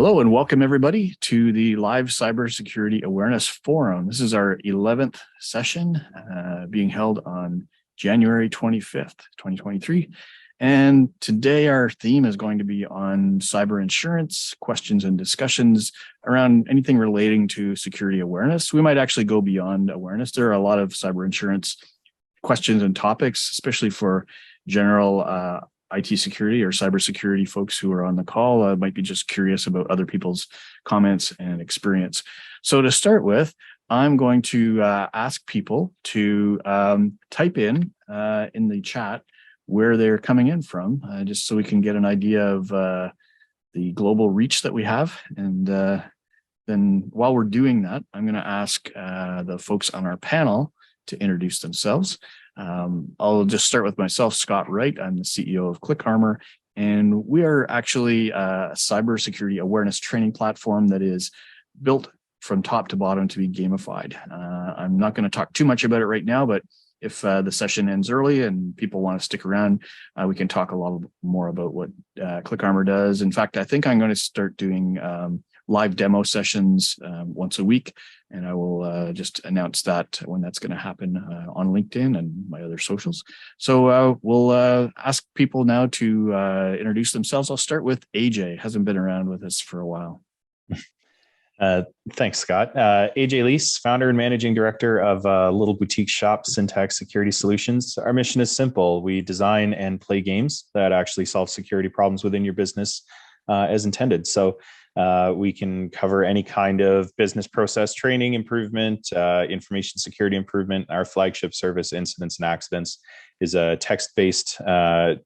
Hello and welcome everybody to the live cybersecurity awareness forum. This is our 11th session being held on January 25th, 2023. And today our theme is going to be on cyber insurance, questions and discussions around anything relating to security awareness. We might actually go beyond awareness. There are a lot of cyber insurance questions and topics, especially for general IT security or cybersecurity folks who are on the call might be just curious about other people's comments and experience. So to start with, I'm going to ask people to type in the chat where they're coming in from, just so we can get an idea of the global reach that we have. And then while we're doing that, I'm going to ask the folks on our panel to introduce themselves. I'll just start with myself, Scott Wright. I'm the CEO of ClickArmor, and we are actually a cybersecurity awareness training platform that is built from top to bottom to be gamified. I'm not going to talk too much about it right now, but if the session ends early and people want to stick around, we can talk a lot more about what ClickArmor does. In fact, I think I'm going to start doing live demo sessions once a week, and I will just announce that when that's going to happen on LinkedIn and my other socials. So we'll ask people now to introduce themselves. I'll start with AJ. Hasn't been around with us for a while. Thanks, Scott. AJ Leese, founder and managing director of a little boutique shop, Syntax Security Solutions. Our mission is simple. We design and play games that actually solve security problems within your business as intended. So we can cover any kind of business process training improvement, information security improvement. Our flagship service, Incidents and Accidents, is a text-based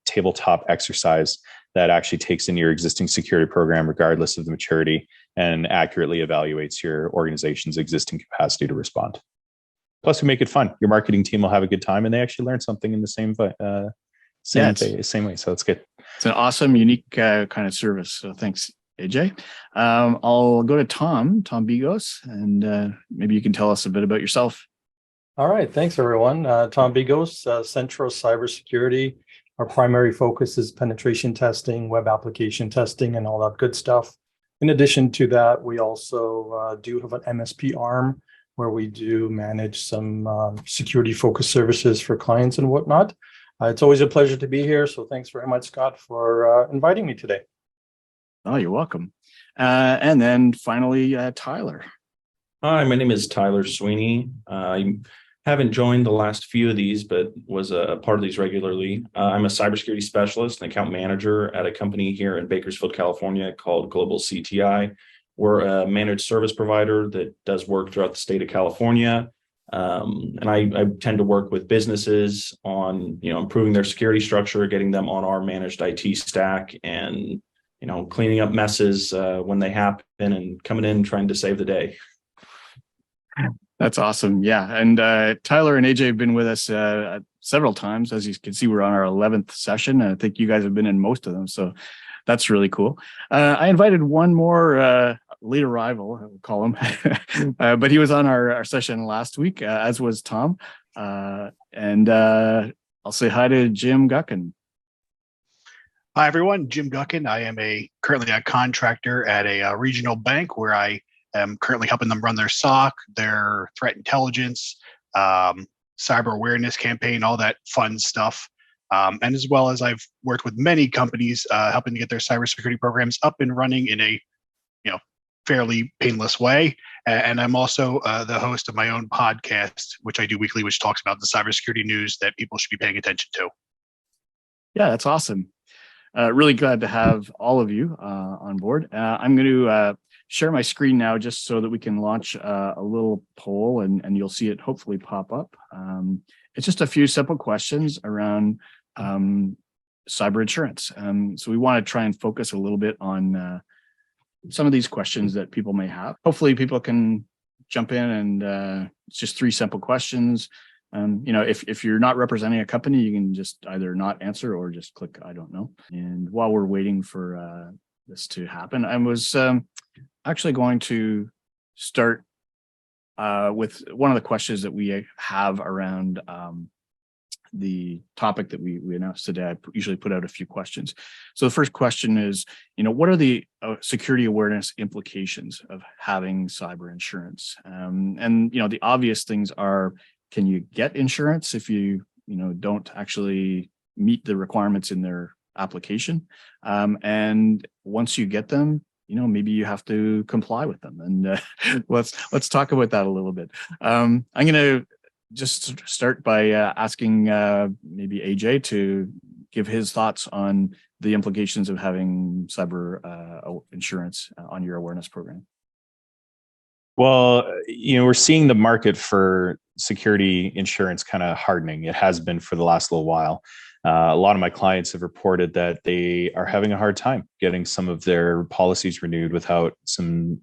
tabletop exercise that actually takes in your existing security program, regardless of the maturity, and accurately evaluates your organization's existing capacity to respond. Plus, we make it fun. Your marketing team will have a good time, and they actually learn something in the same way. So it's good. It's an awesome, unique kind of service. So thanks, AJ. I'll go to Tom Bigos, and maybe you can tell us a bit about yourself. All right. Thanks, everyone. Tom Bigos, Central Cybersecurity. Our primary focus is penetration testing, web application testing, and all that good stuff. In addition to that, we also do have an MSP arm where we do manage some security-focused services for clients and whatnot. It's always a pleasure to be here. So thanks very much, Scott, for inviting me today. Oh, you're welcome. And then finally, Tyler. Hi, my name is Tyler Sweaney. I haven't joined the last few of these, but was a part of these regularly. I'm a cybersecurity specialist and account manager at a company here in Bakersfield, California called Global CTI. We're a managed service provider that does work throughout the state of California. And I tend to work with businesses on, improving their security structure, getting them on our managed IT stack, and cleaning up messes when they happen, and coming in trying to save the day. That's awesome. Yeah. And Tyler and AJ have been with us several times. As you can see, we're on our 11th session. And I think you guys have been in most of them. So that's really cool. I invited one more late arrival, I would call him, but he was on our session last week, as was Tom. And I'll say hi to Jim Guckin. Hi, everyone. Jim Guckin. I am currently a contractor at a regional bank where I am currently helping them run their SOC, their threat intelligence, cyber awareness campaign, all that fun stuff. And as well as I've worked with many companies helping to get their cybersecurity programs up and running in a fairly painless way. And I'm also the host of my own podcast, which I do weekly, which talks about the cybersecurity news that people should be paying attention to. Yeah, that's awesome. Really glad to have all of you on board. I'm going to share my screen now just so that we can launch a little poll, and you'll see it hopefully pop up. It's just a few simple questions around cyber insurance. So we want to try and focus a little bit on some of these questions that people may have. Hopefully people can jump in, and it's just 3 simple questions. If you're not representing a company, you can just either not answer or just click I don't know. And while we're waiting for this to happen, I was actually going to start with one of the questions that we have around the topic that we announced today, I usually put out a few questions. So the first question is, what are the security awareness implications of having cyber insurance? And the obvious things are, can you get insurance if you don't actually meet the requirements in their application? And once you get them, maybe you have to comply with them. And let's talk about that a little bit. I'm going to just start by asking maybe AJ to give his thoughts on the implications of having cyber insurance on your awareness program. Well, we're seeing the market for security insurance kind of hardening. It has been for the last little while. A lot of my clients have reported that they are having a hard time getting some of their policies renewed without some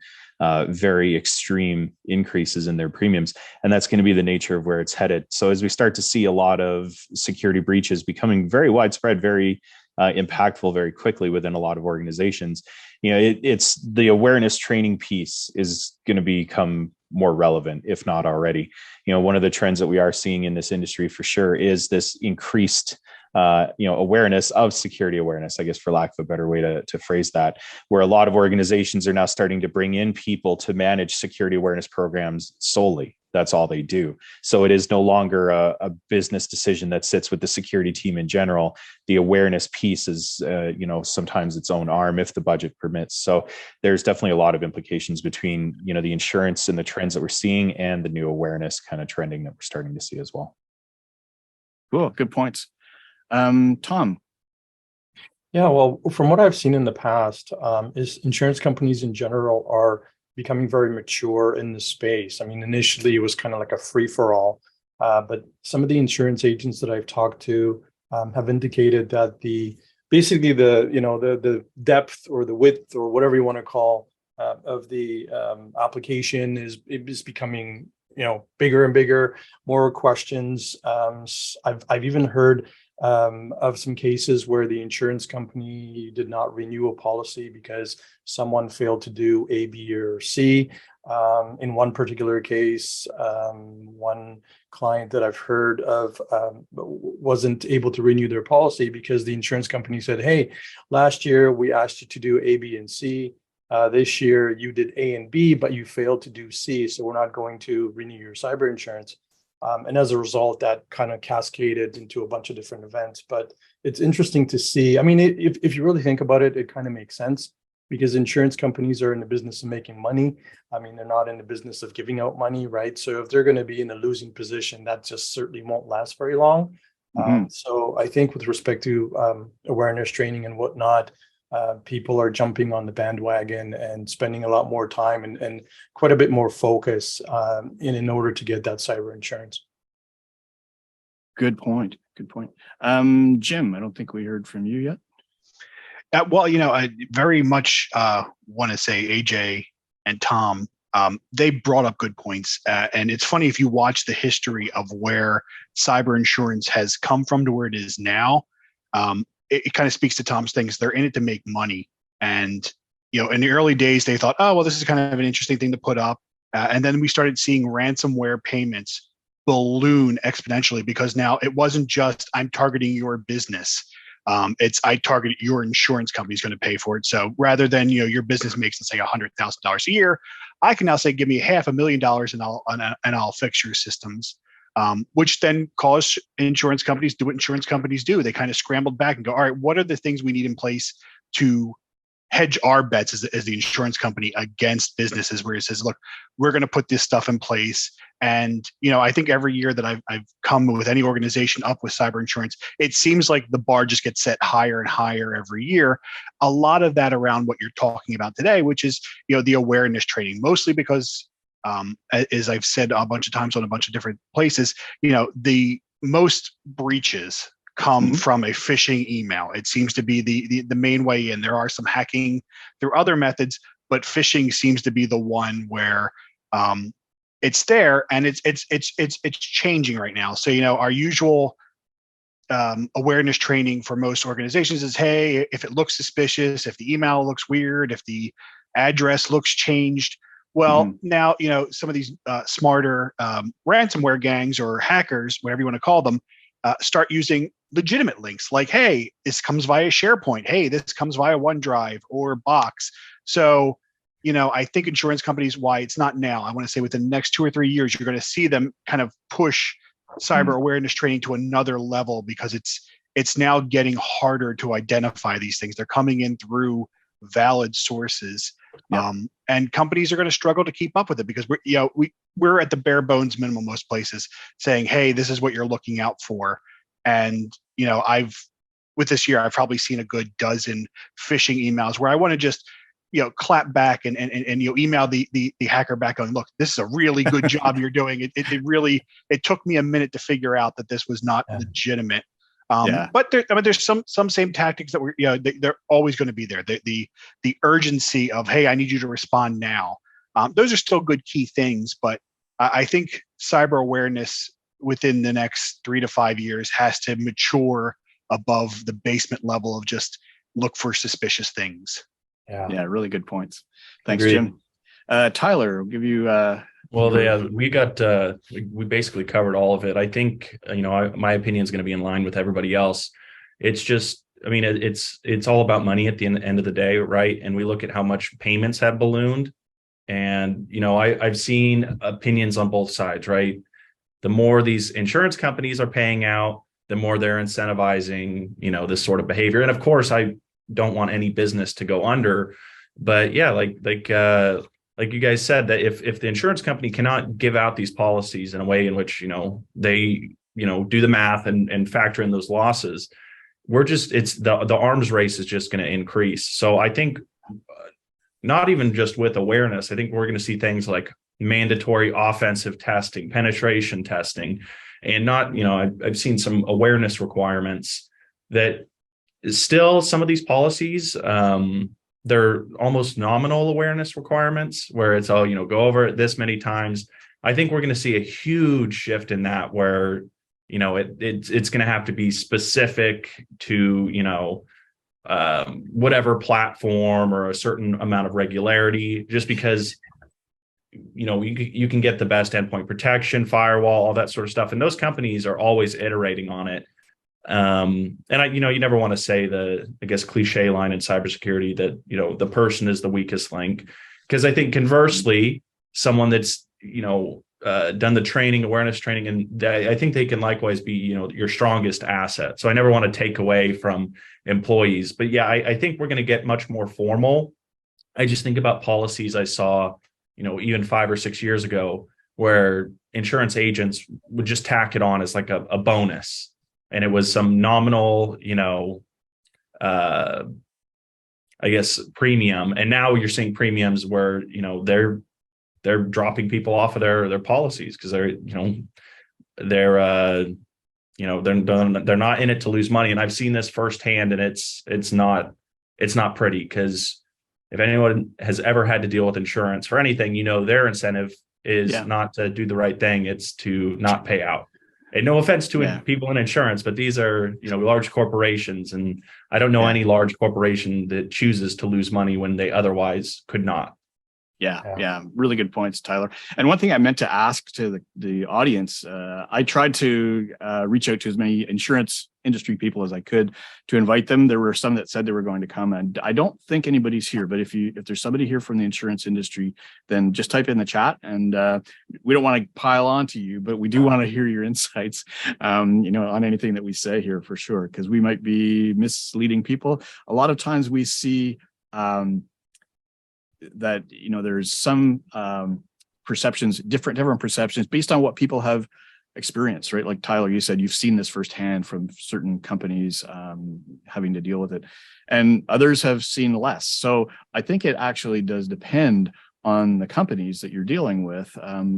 very extreme increases in their premiums. And that's going to be the nature of where it's headed. So as we start to see a lot of security breaches becoming very widespread, very impactful very quickly within a lot of organizations, it's the awareness training piece is going to become more relevant, if not already. One of the trends that we are seeing in this industry for sure is this increased awareness of security awareness, I guess, for lack of a better way to phrase that, where a lot of organizations are now starting to bring in people to manage security awareness programs solely. That's all they do. So it is no longer a business decision that sits with the security team in general. The awareness piece is, sometimes its own arm if the budget permits. So there's definitely a lot of implications between, the insurance and the trends that we're seeing and the new awareness kind of trending that we're starting to see as well. Cool. Good points. Tom. Yeah, well, from what I've seen in the past, is insurance companies in general are becoming very mature in the space. I mean, initially it was kind of like a free for all, but some of the insurance agents that I've talked to have indicated that the depth or the width or whatever you want to call of the application is becoming bigger and bigger, more questions. I've even heard of some cases where the insurance company did not renew a policy because someone failed to do A, B, or C. In one particular case, one client that I've heard of wasn't able to renew their policy because the insurance company said, "Hey, last year we asked you to do A, B, and C. This year you did A and B, but you failed to do C, so we're not going to renew your cyber insurance." And as a result, that kind of cascaded into a bunch of different events. But it's interesting to see. I mean, if you really think about it, it kind of makes sense because insurance companies are in the business of making money. I mean, they're not in the business of giving out money, right? So if they're going to be in a losing position, that just certainly won't last very long. Mm-hmm. So I think with respect to awareness training and whatnot, people are jumping on the bandwagon and spending a lot more time and quite a bit more focus in order to get that cyber insurance. Good point. Good point. Jim, I don't think we heard from you yet. Well, I very much want to say AJ and Tom, they brought up good points. And it's funny if you watch the history of where cyber insurance has come from to where it is now. It kind of speaks to Tom's things. They're in it to make money. And, in the early days, they thought, oh, well, this is kind of an interesting thing to put up. And then we started seeing ransomware payments balloon exponentially because now it wasn't just I'm targeting your business. It's I target your insurance company is going to pay for it. So rather than, your business makes, let's say, $100,000 a year, I can now say, give me $500,000 and I'll fix your systems. Which then caused insurance companies do what insurance companies do. They kind of scrambled back and go, all right, what are the things we need in place to hedge our bets as the insurance company against businesses where it says, look, we're going to put this stuff in place. And, I think every year that I've come with any organization up with cyber insurance, it seems like the bar just gets set higher and higher every year. A lot of that around what you're talking about today, which is, the awareness training, mostly because as I've said a bunch of times on a bunch of different places, the most breaches come from a phishing email. It seems to be the main way in. There are some hacking through other methods, but phishing seems to be the one where it's there and it's changing right now. So our usual awareness training for most organizations is, hey, if it looks suspicious, if the email looks weird, if the address looks changed. Well, now, some of these smarter ransomware gangs or hackers, whatever you want to call them, start using legitimate links like, hey, this comes via SharePoint. Hey, this comes via OneDrive or Box. So, I think insurance companies, why it's not now, I want to say within the next 2 or 3 years, you're going to see them kind of push cyber awareness training to another level, because it's now getting harder to identify these things. They're coming in through valid sources. And companies are going to struggle to keep up with it, because we're at the bare bones minimum most places, saying, hey, this is what you're looking out for. And with this year, I've probably seen a good dozen phishing emails where I want to just clap back and email the hacker back on, look, this is a really good job you're doing. It took me a minute to figure out that this was not legitimate. But there's some same tactics that they're always going to be there. The urgency of, hey, I need you to respond now. Those are still good key things, but I think cyber awareness within the next 3 to 5 years has to mature above the basement level of just look for suspicious things. Yeah, really good points. Thanks, Agreed. Jim. Tyler, I'll give you. We basically covered all of it. I think my opinion is going to be in line with everybody else. It's just, it's all about money at the end of the day, right? And we look at how much payments have ballooned, and I've seen opinions on both sides, right? The more these insurance companies are paying out, the more they're incentivizing this sort of behavior. And of course, I don't want any business to go under, but yeah, like you guys said, that if the insurance company cannot give out these policies in a way in which they do the math and factor in those losses, it's the arms race is just going to increase. So I think not even just with awareness, I think we're going to see things like mandatory offensive testing, penetration testing, and I've seen some awareness requirements that still, some of these policies, they're almost nominal awareness requirements where it's all, go over it this many times. I think we're going to see a huge shift in that, where, it's going to have to be specific to, whatever platform or a certain amount of regularity, just because, you can get the best endpoint protection, firewall, all that sort of stuff. And those companies are always iterating on it. And you never want to say I guess, cliche line in cybersecurity that, the person is the weakest link. Because I think conversely, someone that's, done the training, awareness training, and I think they can likewise be, your strongest asset. So I never want to take away from employees, but yeah, I think we're going to get much more formal. I just think about policies I saw, even 5 or 6 years ago, where insurance agents would just tack it on as like a bonus. And it was some nominal, I guess, premium. And now you're seeing premiums where, they're dropping people off of their policies because they're not in it to lose money. And I've seen this firsthand, and it's not pretty, because if anyone has ever had to deal with insurance for anything, their incentive is not to do the right thing. It's to not pay out. And no offense to people in insurance, but these are, large corporations. And I don't know any large corporation that chooses to lose money when they otherwise could not. Yeah. Really good points, Tyler. And one thing I meant to ask to the audience, I tried to reach out to as many insurance industry people as I could to invite them. There were some that said they were going to come, and I don't think anybody's here, but if there's somebody here from the insurance industry, then just type in the chat, and we don't want to pile on to you, but we do want to hear your insights, on anything that we say here, for sure, because we might be misleading people. A lot of times we see that there's some perceptions, different perceptions based on what people have experienced, right? Like Tyler, you said you've seen this firsthand from certain companies having to deal with it, and others have seen less. So I think it actually does depend on the companies that you're dealing with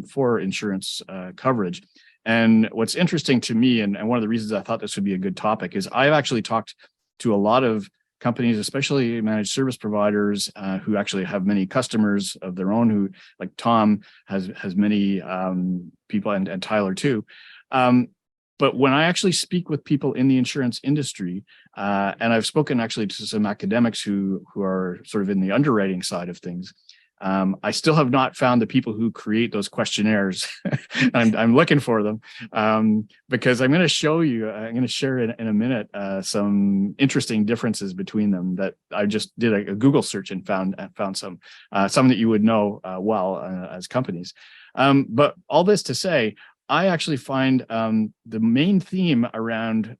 for insurance coverage. And what's interesting to me, and one of the reasons I thought this would be a good topic, is I've actually talked to a lot of companies, especially managed service providers, who actually have many customers of their own, who, like Tom, has many people, and Tyler too. But when I actually speak with people in the insurance industry, and I've spoken actually to some academics who are sort of in the underwriting side of things, I still have not found the people who create those questionnaires. I'm looking for them because I'm going to show you, I'm going to share in a minute some interesting differences between them that I just did a Google search and found some that you would know well as companies. But all this to say, I actually find the main theme around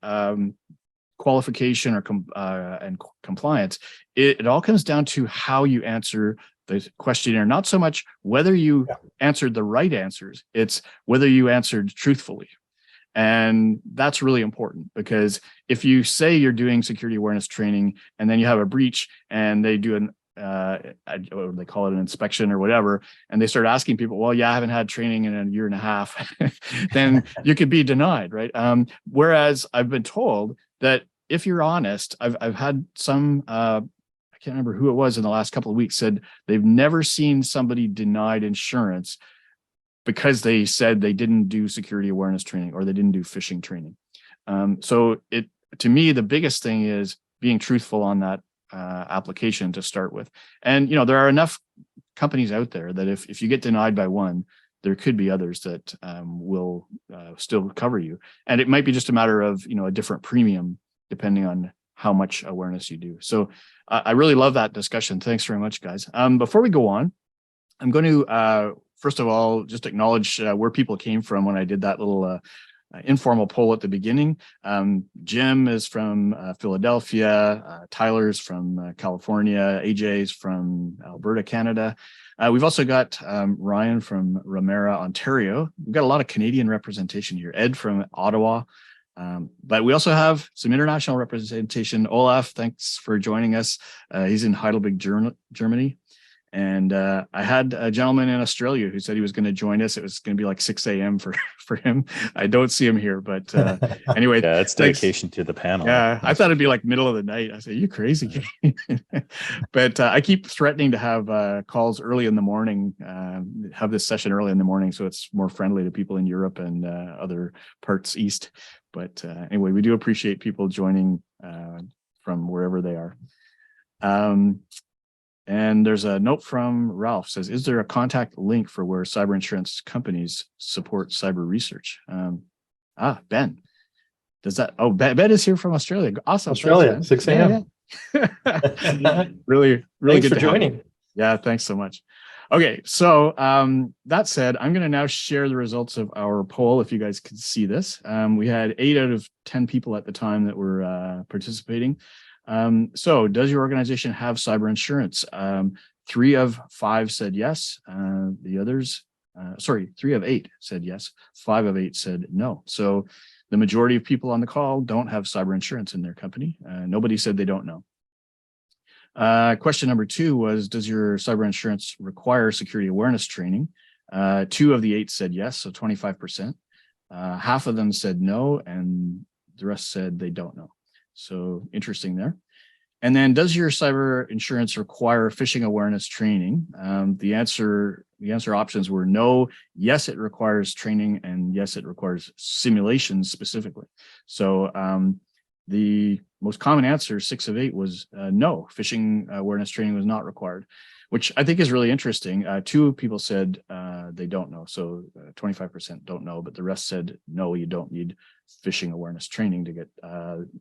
qualification or and compliance, it all comes down to how you answer the questionnaire, not so much whether you answered the right answers, it's whether you answered truthfully. And that's really important, because if you say you're doing security awareness training and then you have a breach and they do an they call it an inspection or whatever, and they start asking people, well, yeah, I haven't had training in a year and a half, then you could be denied, right? Whereas I've been told that if you're honest, I've had some I can't remember who it was in the last couple of weeks, said they've never seen somebody denied insurance because they said they didn't do security awareness training or they didn't do phishing training. So to me, the biggest thing is being truthful on that application to start with. And, there are enough companies out there that if you get denied by one, there could be others that will still cover you. And it might be just a matter of, a different premium depending on how much awareness you do. So I really love that discussion. Thanks very much, guys. Before we go on, I'm going to, first of all, just acknowledge where people came from when I did that little informal poll at the beginning. Jim is from Philadelphia. Tyler's from California. AJ's from Alberta, Canada. We've also got Ryan from Ramera, Ontario. We've got a lot of Canadian representation here. Ed from Ottawa. But we also have some international representation. Olaf, thanks for joining us. He's in Heidelberg, Germany. And I had a gentleman in Australia who said he was going to join us. It was going to be like 6 a.m. for him. I don't see him here, but anyway. Yeah, it's dedication to the panel. Yeah, I thought it'd be like middle of the night. I said, you crazy. But I keep threatening to have calls early in the morning, have this session early in the morning, so it's more friendly to people in Europe and other parts east. But anyway, we do appreciate people joining from wherever they are. And there's a note from Ralph, says, is there a contact link for where cyber insurance companies support cyber research? Ben, does that, Ben is here from Australia. Awesome. Australia, 6 a.m. Yeah. really Thanks good for joining. Yeah, thanks so much. Okay, so that said, I'm going to now share the results of our poll, if you guys can see this. We had 8 out of 10 people at the time that were participating. So does your organization have cyber insurance? 3 of 5 said yes. The others, 3 of 8 said yes. 5 of 8 said no. So the majority of people on the call don't have cyber insurance in their company. Nobody said they don't know. Question number 2 was, does your cyber insurance require security awareness training? 2 of the 8 said yes, so 25%. Half of them said no, and the rest said they don't know. So interesting there. And then, does your cyber insurance require phishing awareness training? The answer options were no, yes, it requires training, and yes, it requires simulations specifically. So the most common answer, 6 of 8, was no, phishing awareness training was not required, which I think is really interesting. 2 people said they don't know, so 25% don't know, but the rest said no, you don't need phishing awareness training to get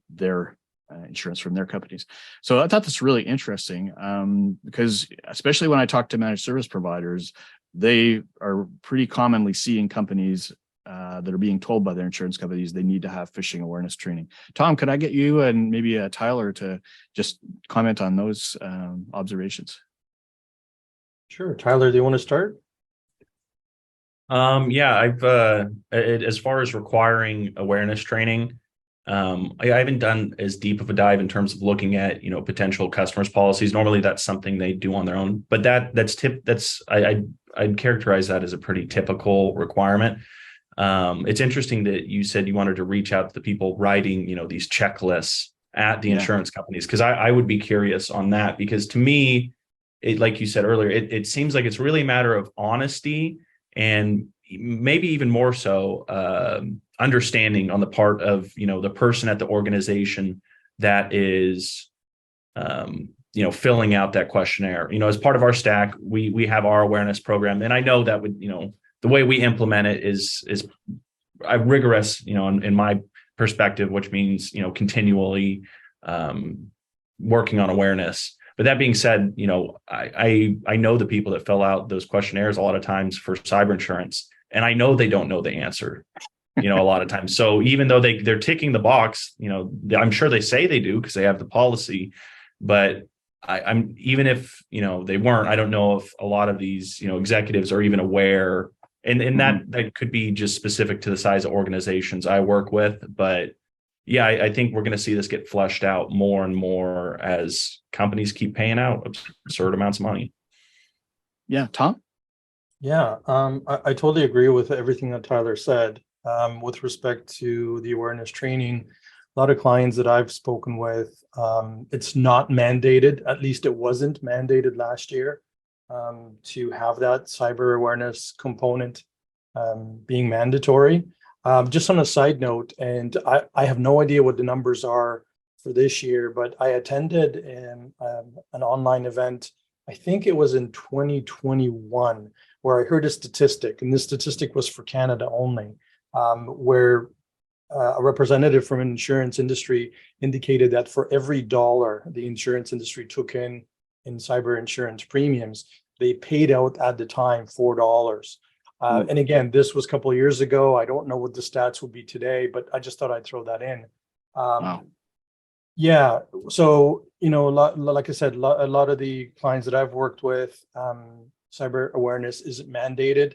their insurance from their companies. So I thought that's really interesting because especially when I talk to managed service providers, they are pretty commonly seeing companies that are being told by their insurance companies they need to have phishing awareness training. Tom, could I get you and maybe Tyler to just comment on those observations? Sure. Tyler, do you want to start? Yeah, I've as far as requiring awareness training, I haven't done as deep of a dive in terms of looking at, potential customers' policies. Normally that's something they do on their own, but I'd characterize that as a pretty typical requirement. It's interesting that you said you wanted to reach out to the people writing, these checklists at the insurance companies, because I would be curious on that, because to me, like you said earlier, it seems like it's really a matter of honesty and maybe even more so understanding on the part of the person at the organization that is filling out that questionnaire. As part of our stack, we have our awareness program, and I know that the way we implement it is rigorous, in my perspective, which means continually working on awareness. But that being said, I know the people that fill out those questionnaires a lot of times for cyber insurance, and I know they don't know the answer, a lot of times. So even though they're ticking the box, I'm sure they say they do because they have the policy, but I'm even if they weren't, I don't know if a lot of these executives are even aware, and that could be just specific to the size of organizations I work with. But yeah, I think we're going to see this get fleshed out more and more as companies keep paying out absurd amounts of money. Yeah, Tom? Yeah, I totally agree with everything that Tyler said. With respect to the awareness training, a lot of clients that I've spoken with, it's not mandated, at least it wasn't mandated last year, to have that cyber awareness component being mandatory. Just on a side note, and I have no idea what the numbers are for this year, but I attended an online event, I think it was in 2021, where I heard a statistic, and this statistic was for Canada only, where a representative from an insurance industry indicated that for every dollar the insurance industry took in cyber insurance premiums, they paid out at the time $4. And again, this was a couple of years ago. I don't know what the stats would be today, but I just thought I'd throw that in. Wow. Yeah. So, like I said, a lot of the clients that I've worked with, cyber awareness isn't mandated.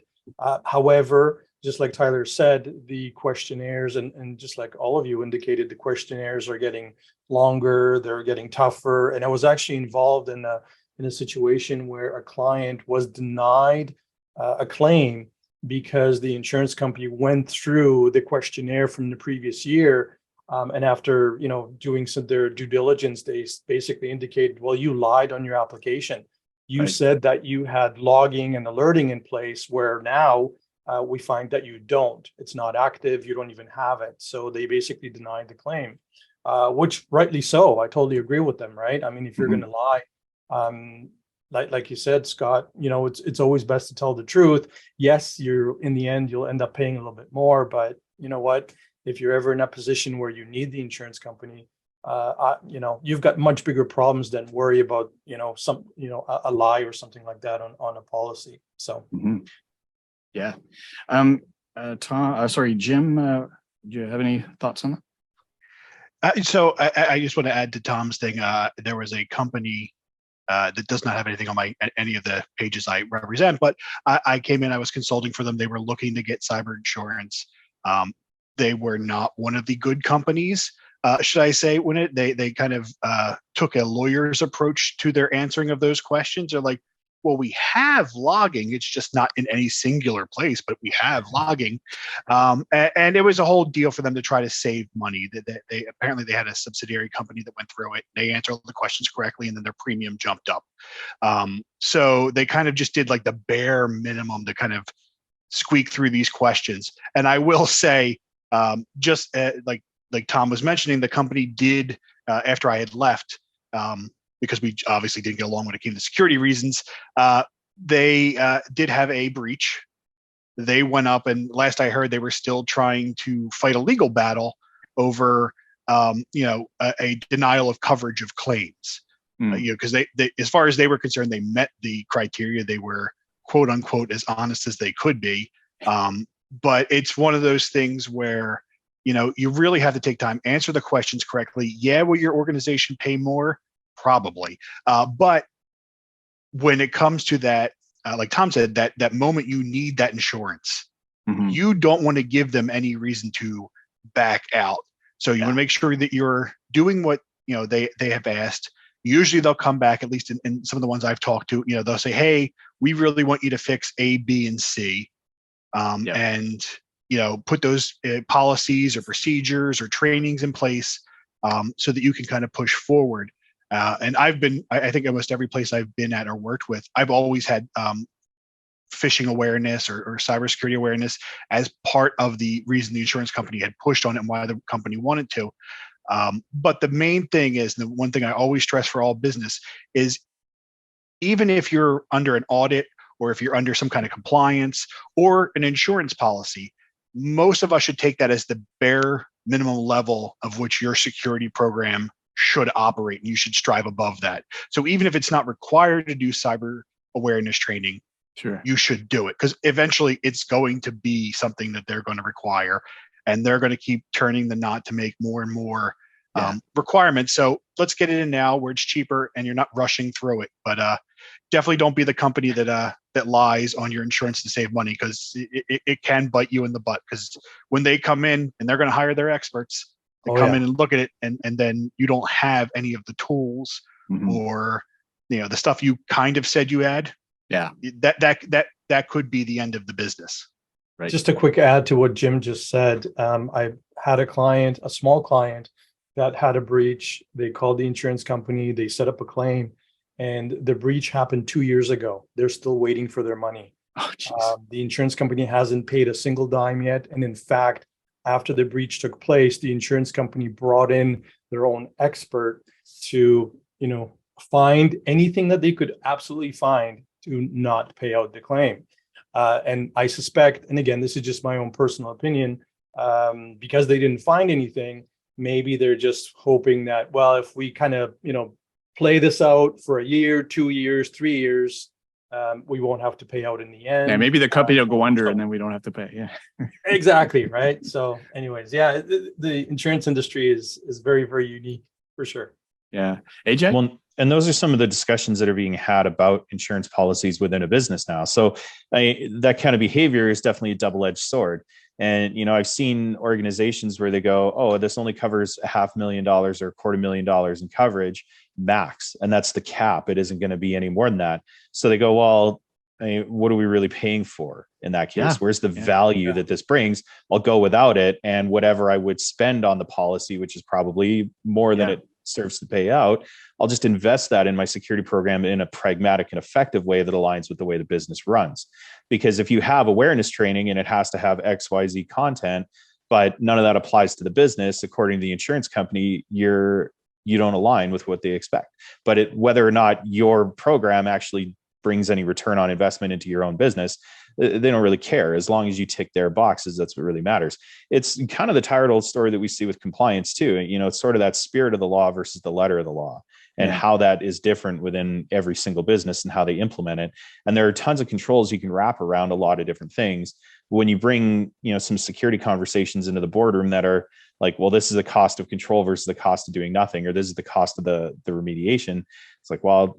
However, just like Tyler said, the questionnaires and just like all of you indicated, the questionnaires are getting longer, they're getting tougher. And I was actually involved in a situation where a client was denied a claim because the insurance company went through the questionnaire from the previous year. And after, doing some their due diligence, they basically indicated, well, you lied on your application. You said that you had logging and alerting in place, where now we find that you don't. It's not active. You don't even have it. So they basically denied the claim, which rightly so. I totally agree with them, right? I mean, if you're going to lie, like you said, Scott, it's always best to tell the truth. Yes, in the end, you'll end up paying a little bit more, but you know what? If you're ever in a position where you need the insurance company, you've got much bigger problems than worry about, a lie or something like that on a policy. So, yeah. Tom, sorry, Jim, do you have any thoughts on that? So I just want to add to Tom's thing. There was a company that does not have anything on any of the pages I represent, but I came in, I was consulting for them. They were looking to get cyber insurance. They were not one of the good companies, should I say, when they kind of took a lawyer's approach to their answering of those questions. They're like, well, we have logging. It's just not in any singular place, but we have logging. And it was a whole deal for them to try to save money. They apparently they had a subsidiary company that went through it. They answered all the questions correctly, and then their premium jumped up. So they kind of just did like the bare minimum to kind of squeak through these questions. And I will say, like Tom was mentioning, the company did, after I had left, because we obviously didn't get along when it came to security reasons, they did have a breach. They went up, and last I heard, they were still trying to fight a legal battle over, a denial of coverage of claims. Because they, as far as they were concerned, they met the criteria. They were quote unquote as honest as they could be. But it's one of those things where, you really have to take time, answer the questions correctly. Yeah, will your organization pay more? Probably. But when it comes to that, like Tom said, that moment you need that insurance, you don't want to give them any reason to back out. So you want to make sure that you're doing what they have asked. Usually they'll come back, at least in some of the ones I've talked to, they'll say, hey, we really want you to fix A, B, and C. And put those policies or procedures or trainings in place so that you can kind of push forward. And I think almost every place I've been at or worked with, I've always had phishing awareness or cybersecurity awareness as part of the reason the insurance company had pushed on it and why the company wanted to. But the main thing is, the one thing I always stress for all business is, even if you're under an audit or if you're under some kind of compliance or an insurance policy, most of us should take that as the bare minimum level of which your security program should operate, and you should strive above that. So even if it's not required to do cyber awareness training, Sure. you should do it, because eventually it's going to be something that they're going to require, and they're going to keep turning the knot to make more and more requirements. So let's get it in now where it's cheaper and you're not rushing through it. But definitely don't be the company that lies on your insurance to save money, because it can bite you in the butt. Because when they come in and they're going to hire their experts to come in and look at it, and then you don't have any of the tools or the stuff you kind of said you had. Yeah, that could be the end of the business. Right. Just a quick add to what Jim just said. I had a small client that had a breach. They called the insurance company, they set up a claim, and the breach happened 2 years ago. They're still waiting for their money. The insurance company hasn't paid a single dime yet. And in fact, after the breach took place, the insurance company brought in their own expert to, find anything that they could absolutely find to not pay out the claim. And I suspect, and again, this is just my own personal opinion, because they didn't find anything, maybe they're just hoping that, well, if we kind of, play this out for a year, 2 years, 3 years, we won't have to pay out in the end. Yeah, maybe the company will go under and then we don't have to pay. Yeah. Exactly. Right. So anyways, yeah, the insurance industry is very, very unique for sure. Yeah. AJ? Well, and those are some of the discussions that are being had about insurance policies within a business now. So that kind of behavior is definitely a double-edged sword. And, I've seen organizations where they go, oh, this only covers $500,000 or $250,000 in coverage max. And that's the cap. It isn't going to be any more than that. So they go, well, what are we really paying for in that case? Yeah. Where's the value that this brings? I'll go without it. And whatever I would spend on the policy, which is probably more than it serves to pay out, I'll just invest that in my security program in a pragmatic and effective way that aligns with the way the business runs. Because if you have awareness training and it has to have XYZ content, but none of that applies to the business, according to the insurance company, you don't align with what they expect. But whether or not your program actually brings any return on investment into your own business, they don't really care. As long as you tick their boxes, that's what really matters. It's kind of the tired old story that we see with compliance too. It's sort of that spirit of the law versus the letter of the law, and how that is different within every single business and how they implement it. And there are tons of controls you can wrap around a lot of different things. When you bring, some security conversations into the boardroom that are like, well, this is the cost of control versus the cost of doing nothing, or this is the cost of the remediation. It's like, well,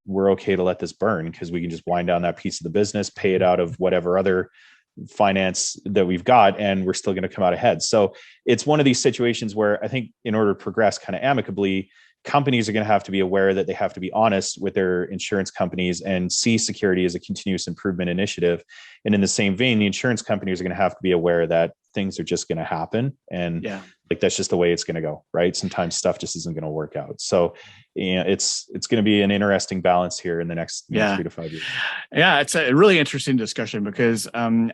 we're okay to let this burn because we can just wind down that piece of the business, pay it out of whatever other finance that we've got, and we're still going to come out ahead. So it's one of these situations where I think in order to progress kind of amicably, companies are going to have to be aware that they have to be honest with their insurance companies and see security as a continuous improvement initiative. And in the same vein, the insurance companies are going to have to be aware that things are just going to happen. And that's just the way it's going to go, right? Sometimes stuff just isn't going to work out. So it's going to be an interesting balance here in the next 3 to 5 years. Yeah, it's a really interesting discussion because in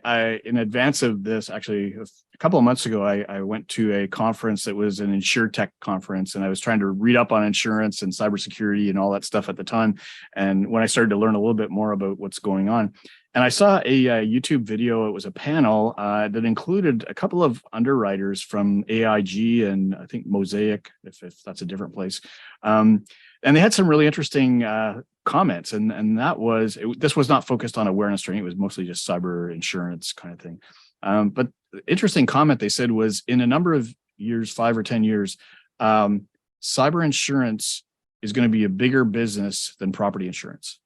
advance of this, actually a couple of months ago, I went to a conference that was an InsurTech conference, and I was trying to read up on insurance and cybersecurity and all that stuff at the time. And when I started to learn a little bit more about what's going on, and I saw a YouTube video, it was a panel that included a couple of underwriters from AIG and I think Mosaic, if that's a different place. And they had some really interesting comments. And that was, this was not focused on awareness training. It was mostly just cyber insurance kind of thing. But the interesting comment they said was, in a number of years, 5 or 10 years, cyber insurance is going to be a bigger business than property insurance.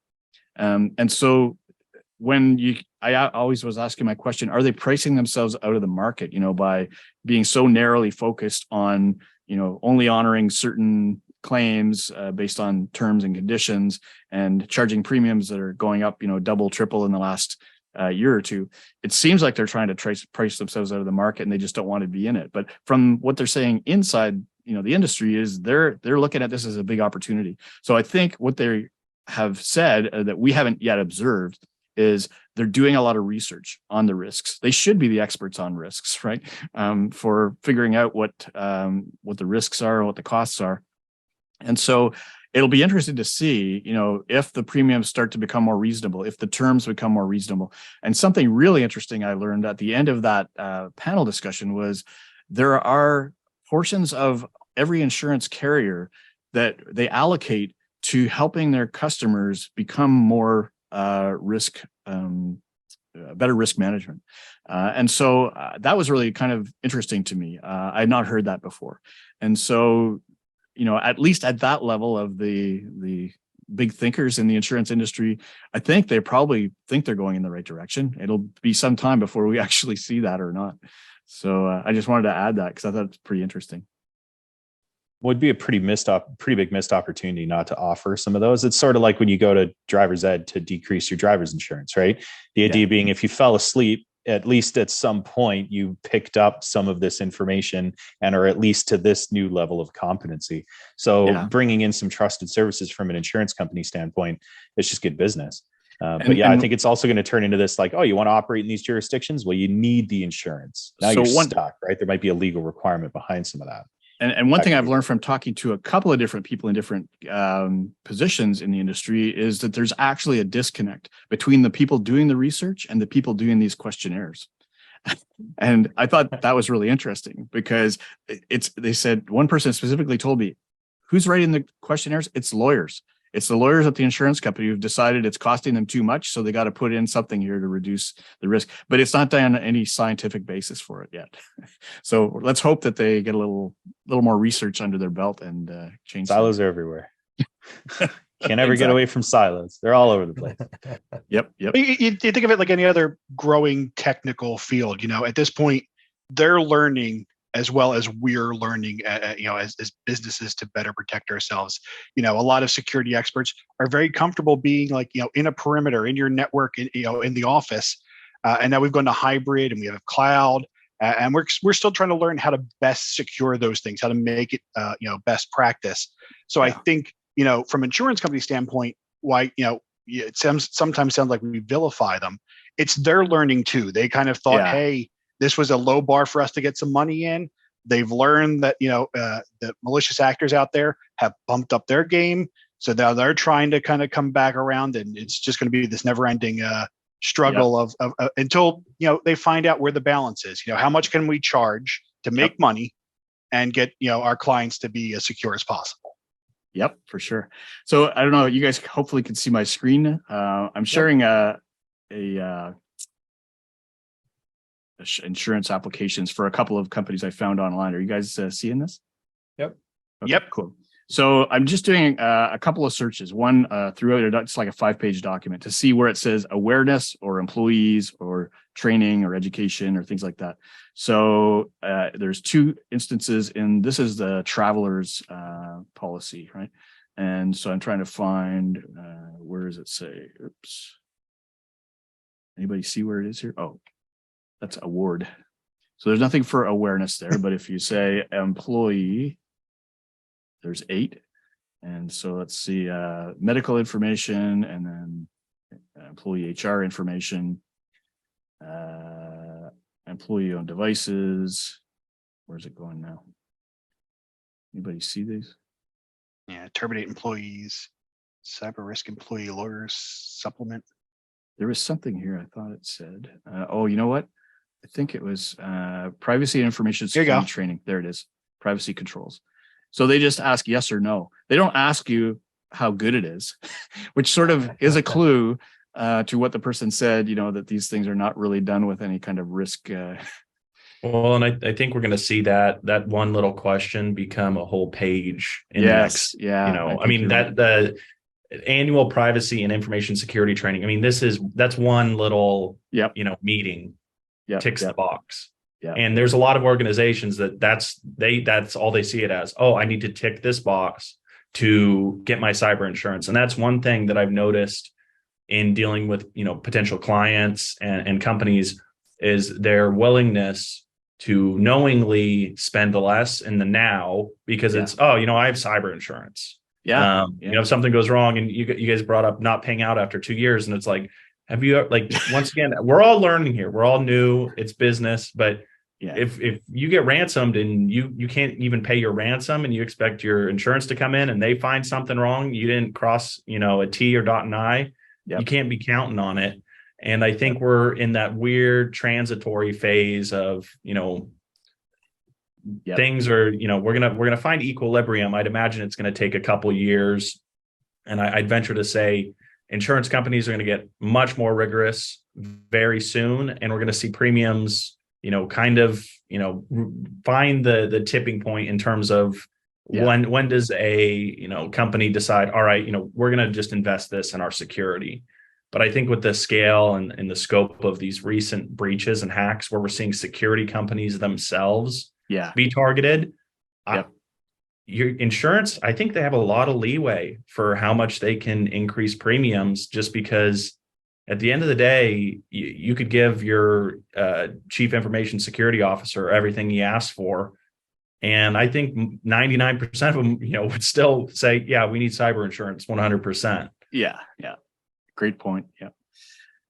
And so I always was asking my question, are they pricing themselves out of the market, by being so narrowly focused on, only honoring certain claims based on terms and conditions and charging premiums that are going up, double, triple in the last year or two? It seems like they're trying to price themselves out of the market and they just don't want to be in it. But from what they're saying inside, the industry is they're looking at this as a big opportunity. So I think what they have said that we haven't yet observed is they're doing a lot of research on the risks. They should be the experts on risks, right? For figuring out what the risks are, what the costs are. And so it'll be interesting to see, if the premiums start to become more reasonable, if the terms become more reasonable. And something really interesting I learned at the end of that panel discussion was there are portions of every insurance carrier that they allocate to helping their customers become more better risk management. And so that was really kind of interesting to me. I had not heard that before. And so, at least at that level of the big thinkers in the insurance industry, I think they probably think they're going in the right direction. It'll be some time before we actually see that or not. So I just wanted to add that because I thought it's pretty interesting. Would be a pretty big missed opportunity not to offer some of those. It's sort of like when you go to driver's ed to decrease your driver's insurance, right? The idea being if you fell asleep, at least at some point you picked up some of this information and are at least to this new level of competency. So bringing in some trusted services from an insurance company standpoint, it's just good business. I think it's also going to turn into this like, oh, you want to operate in these jurisdictions? Well, you need the insurance. Now you're stuck, right? There might be a legal requirement behind some of that. And one thing I've learned from talking to a couple of different people in different positions in the industry is that there's actually a disconnect between the people doing the research and the people doing these questionnaires. And I thought that was really interesting because they said one person specifically told me, who's writing the questionnaires? It's lawyers. It's the lawyers at the insurance company who've decided it's costing them too much, so they got to put in something here to reduce the risk. But it's not done on any scientific basis for it yet. So let's hope that they get a little more research under their belt and change. Silos are everywhere. Can't ever get away from silos. They're all over the place. Yep. You think of it like any other growing technical field. At this point, they're learning as well as we're learning, as businesses to better protect ourselves. A lot of security experts are very comfortable being like, in a perimeter, in your network, in the office. And now we've gone to hybrid and we have cloud, and we're still trying to learn how to best secure those things, how to make it, best practice. So I think, from insurance company standpoint, why, it sometimes sounds like we vilify them. It's their learning too. They kind of thought, hey, this was a low bar for us to get some money in. They've learned that, the malicious actors out there have bumped up their game. So now they're trying to kind of come back around, and it's just going to be this never ending struggle of until, they find out where the balance is. How much can we charge to make money and get, our clients to be as secure as possible? Yep, for sure. So I don't know, you guys hopefully can see my screen. I'm sharing insurance applications for a couple of companies I found online. Are you guys seeing this? Yep. Okay, yep. Cool. So I'm just doing a couple of searches. One throughout it's like a 5-page document to see where it says awareness or employees or training or education or things like that. So there's 2 instances this is the traveler's policy, right? And so I'm trying to find, where does it say? Oops. Anybody see where it is here? Oh, that's award. So there's nothing for awareness there, but if you say employee, there's 8. And so let's see, medical information and then employee HR information, employee owned devices. Where's it going now? Anybody see these? Yeah, terminate employees, cyber risk employee lawyers supplement. There was something here I thought it said. Oh, you know what? I think it was privacy and information security training. There it is. Privacy controls. So they just ask yes or no. They don't ask you how good it is, which sort of is a clue to what the person said, that these things are not really done with any kind of risk. Well, and I think we're going to see that one little question become a whole page in the next, the annual privacy and information security training. I mean, that's one little, meeting ticks the box. Yeah. And there's a lot of organizations that's all they see it as. Oh, I need to tick this box to get my cyber insurance. And that's one thing that I've noticed in dealing with, potential clients and companies is their willingness to knowingly spend less in the now because it's, I have cyber insurance. If something goes wrong, and you guys brought up not paying out after 2 years, and it's like, have you like, once again, we're all learning here. We're all new. It's business, but Yeah. if you get ransomed and you can't even pay your ransom and you expect your insurance to come in and they find something wrong, you didn't cross, a T or dot an I, Yep. you can't be counting on it. And I think we're in that weird transitory phase of, Yep. things are, we're gonna find equilibrium. I'd imagine it's going to take a couple years, and I'd venture to say insurance companies are going to get much more rigorous very soon, and we're going to see premiums, kind of, find the tipping point in terms of when does a company decide, all right, we're going to just invest this in our security. But I think with the scale and the scope of these recent breaches and hacks, where we're seeing security companies themselves be targeted, your insurance, I think they have a lot of leeway for how much they can increase premiums, just because at the end of the day, you could give your chief information security officer everything he asks for. And I think 99% of them, would still say, yeah, we need cyber insurance 100%. Yeah. Great point. Yeah.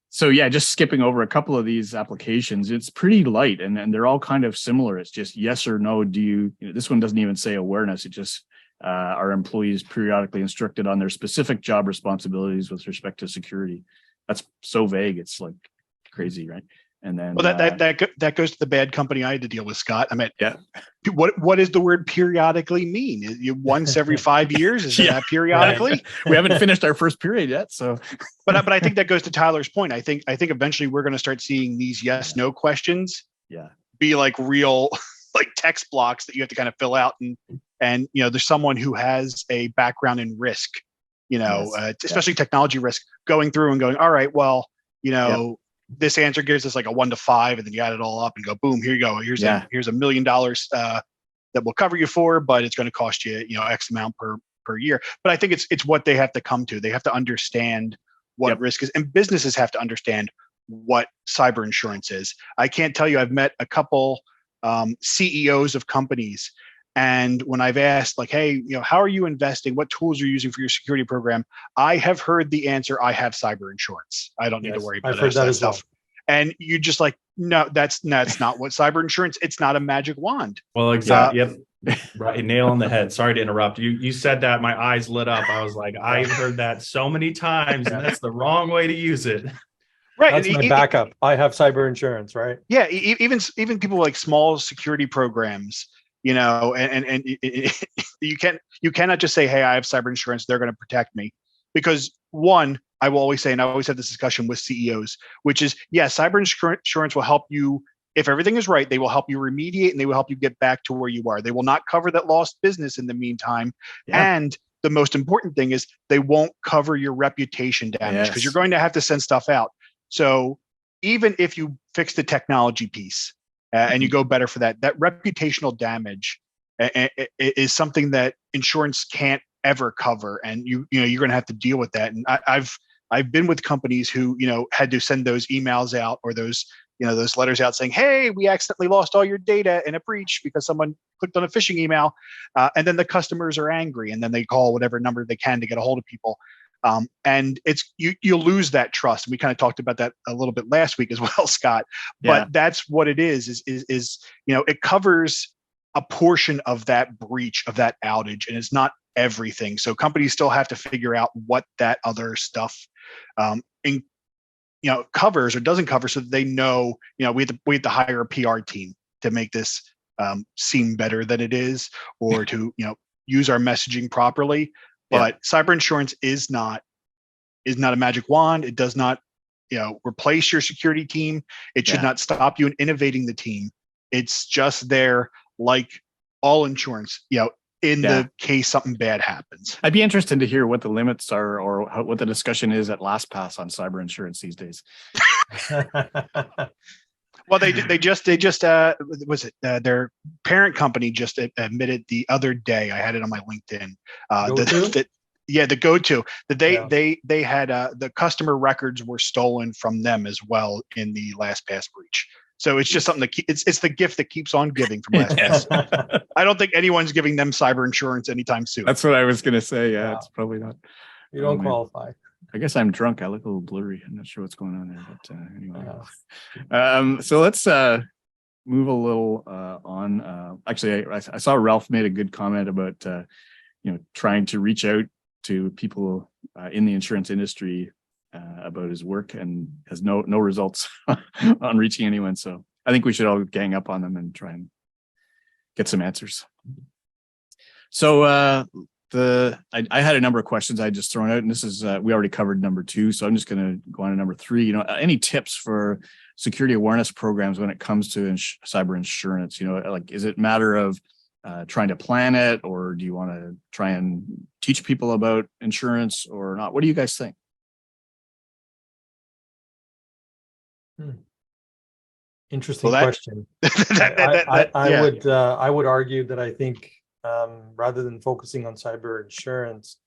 So just skipping over a couple of these applications, it's pretty light and they're all kind of similar. It's just yes or no. This one doesn't even say awareness. It just are employees periodically instructed on their specific job responsibilities with respect to security. That's so vague. It's like crazy, right? And then that goes to the bad company I had to deal with, Scott. I mean, what does the word periodically mean? You once every 5 years? Is that periodically? Right. We haven't finished our first period yet, so. But I think that goes to Tyler's point. I think eventually we're going to start seeing these yes/no questions be like real like text blocks that you have to kind of fill out, and there's someone who has a background in risk, especially technology risk, going through and going, all right, well, this answer gives us like a 1 to 5, and then you add it all up and go, boom, here you go. Here's $1 million that will cover you for, but it's going to cost you, X amount per year. But I think it's what they have to come to. They have to understand what risk is, and businesses have to understand what cyber insurance is. I can't tell you, I've met a couple CEOs of companies, and when I've asked like, hey, how are you investing? What tools are you using for your security program? I have heard the answer, I have cyber insurance. I don't need to worry about I've heard that as stuff. well. And you just like, no, that's not what cyber insurance, it's not a magic wand. Well, exactly. Yep. Right. Nail on the head. Sorry to interrupt. You said that, my eyes lit up. I was like, I've heard that so many times, and that's the wrong way to use it. Right. That's my backup. I have cyber insurance, right? Yeah. Even people like small security programs, and you cannot just say, hey, I have cyber insurance, they're going to protect me. Because one, I will always say, and I always have this discussion with CEOs, which is, cyber insurance will help you. If everything is right, they will help you remediate and they will help you get back to where you are. They will not cover that lost business in the meantime. And the most important thing is they won't cover your reputation damage, because you're going to have to send stuff out. So even if you fix the technology piece and you go better for that reputational damage is something that insurance can't ever cover. And you're going to have to deal with that. And I've been with companies who, had to send those emails out, or those letters out saying, hey, we accidentally lost all your data in a breach because someone clicked on a phishing email. And then the customers are angry, and then they call whatever number they can to get a hold of people. And it's you lose that trust. We kind of talked about that a little bit last week as well, Scott. But that's what it is it covers a portion of that breach, of that outage, and it's not everything. So companies still have to figure out what that other stuff covers or doesn't cover, so that they know, we have to hire a PR team to make this seem better than it is, or to use our messaging properly. But cyber insurance is not a magic wand. It does not replace your security team. It should not stop you in innovating the team. It's just there, like all insurance, in the case something bad happens. I'd be interested to hear what the limits are, or what the discussion is at LastPass on cyber insurance these days. Well, they just their parent company just admitted the other day. I had it on my LinkedIn. The go-to that they had the customer records were stolen from them as well in the LastPass breach. So it's just something that it's the gift that keeps on giving from LastPass. I don't think anyone's giving them cyber insurance anytime soon. That's what I was going to say. Yeah, it's probably not. You don't qualify. I guess I'm drunk. I look a little blurry. I'm not sure what's going on there, but anyway. Yeah. So let's move a little on. Actually, I saw Ralph made a good comment about trying to reach out to people in the insurance industry about his work, and has no results on reaching anyone. So I think we should all gang up on them and try and get some answers. So I had a number of questions I just thrown out, and this is we already covered number 2, so I'm just going to go on to number 3. Any tips for security awareness programs when it comes to cyber insurance? Like, is it a matter of trying to plan it, or do you want to try and teach people about insurance or not? What do you guys think? Interesting Well, question. I would argue that I think rather than focusing on cyber insurance,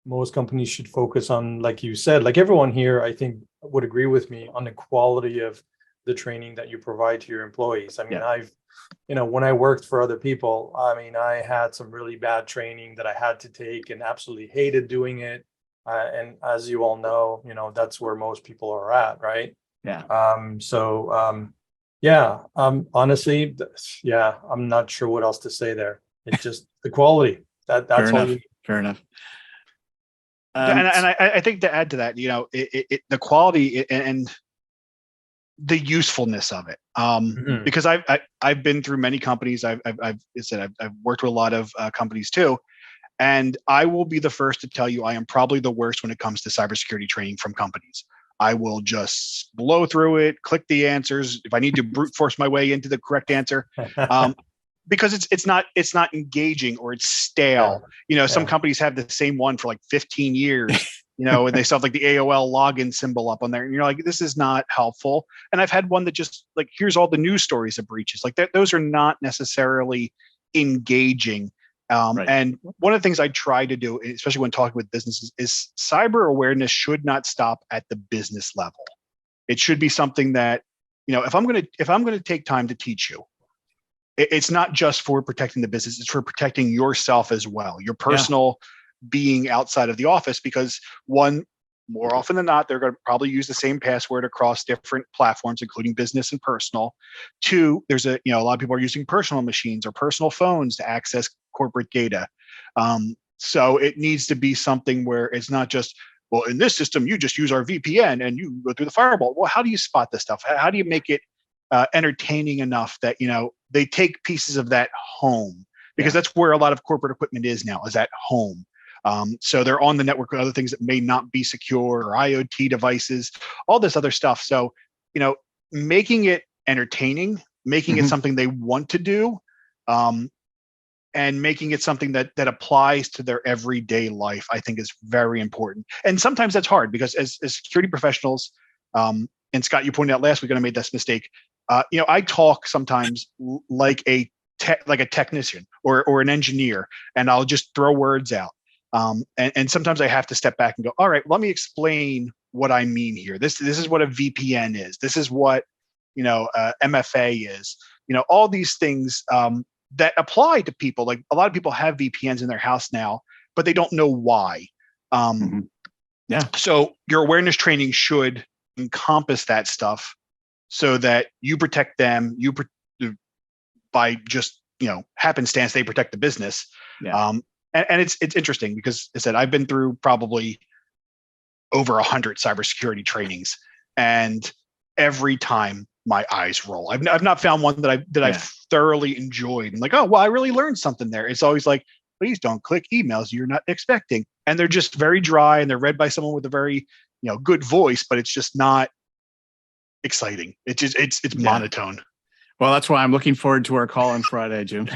most companies should focus on, like you said, like everyone here, I think would agree with me on the quality of the training that you provide to your employees. I mean, when I worked for other people, I mean, I had some really bad training that I had to take and absolutely hated doing it. And as you all know, that's where most people are at, right? Yeah. Honestly, I'm not sure what else to say there. It's just the quality. That's all you need. Fair enough. And I think to add to that, the quality and the usefulness of it, because I've been through many companies. I've worked with a lot of companies too, and I will be the first to tell you I am probably the worst when it comes to cybersecurity training from companies. I will just blow through it, click the answers if I need to brute force my way into the correct answer, because it's not engaging, or it's stale. Some companies have the same one for like 15 years. And they still have like the AOL login symbol up on there, and you're like, this is not helpful. And I've had one that just like, here's all the news stories of breaches. Like that, those are not necessarily engaging. Right. And one of the things I try to do, especially when talking with businesses, is cyber awareness should not stop at the business level. It should be something that, if I'm going to take time to teach you, it's not just for protecting the business, it's for protecting yourself as well, your personal being outside of the office, because more often than not, they're going to probably use the same password across different platforms, including business and personal. 2, there's a lot of people are using personal machines or personal phones to access corporate data. So it needs to be something where it's not just, well, in this system, you just use our VPN and you go through the firewall. Well, how do you spot this stuff? How do you make it entertaining enough that, they take pieces of that home? Because that's where a lot of corporate equipment is now, is at home. So they're on the network with other things that may not be secure, or IoT devices, all this other stuff. So, making it entertaining, making it something they want to do, and making it something that applies to their everyday life, I think is very important. And sometimes that's hard, because as security professionals, and Scott, you pointed out last week, and I made this mistake. I talk sometimes like a technician or an engineer, and I'll just throw words out. And sometimes I have to step back and go, all right, let me explain what I mean here. This is what a VPN is. This is what, MFA is, all these things that apply to people. Like, a lot of people have VPNs in their house now, but they don't know why. So your awareness training should encompass that stuff, so that you protect them, by just, happenstance, they protect the business. And it's interesting, because I said, I've been through probably over 100 cybersecurity trainings, and every time my eyes roll. I've not found one that I've thoroughly enjoyed. And like, oh, well, I really learned something there. It's always like, please don't click emails you're not expecting. And they're just very dry, and they're read by someone with a very, good voice, but it's just not exciting. It's monotone. Well, that's why I'm looking forward to our call on Friday, Jim.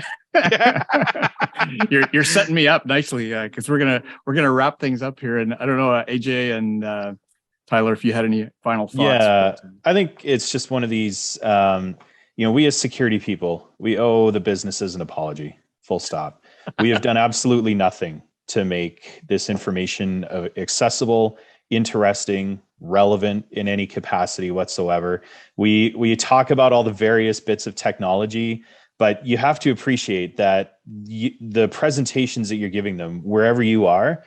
You're setting me up nicely, because we're gonna wrap things up here. And I don't know, AJ and Tyler, if you had any final thoughts. Yeah, I think it's just one of these. We as security people, we owe the businesses an apology. Full stop. We have done absolutely nothing to make this information accessible, interesting, relevant in any capacity whatsoever. We talk about all the various bits of technology, but you have to appreciate that the presentations that you're giving them, wherever you are,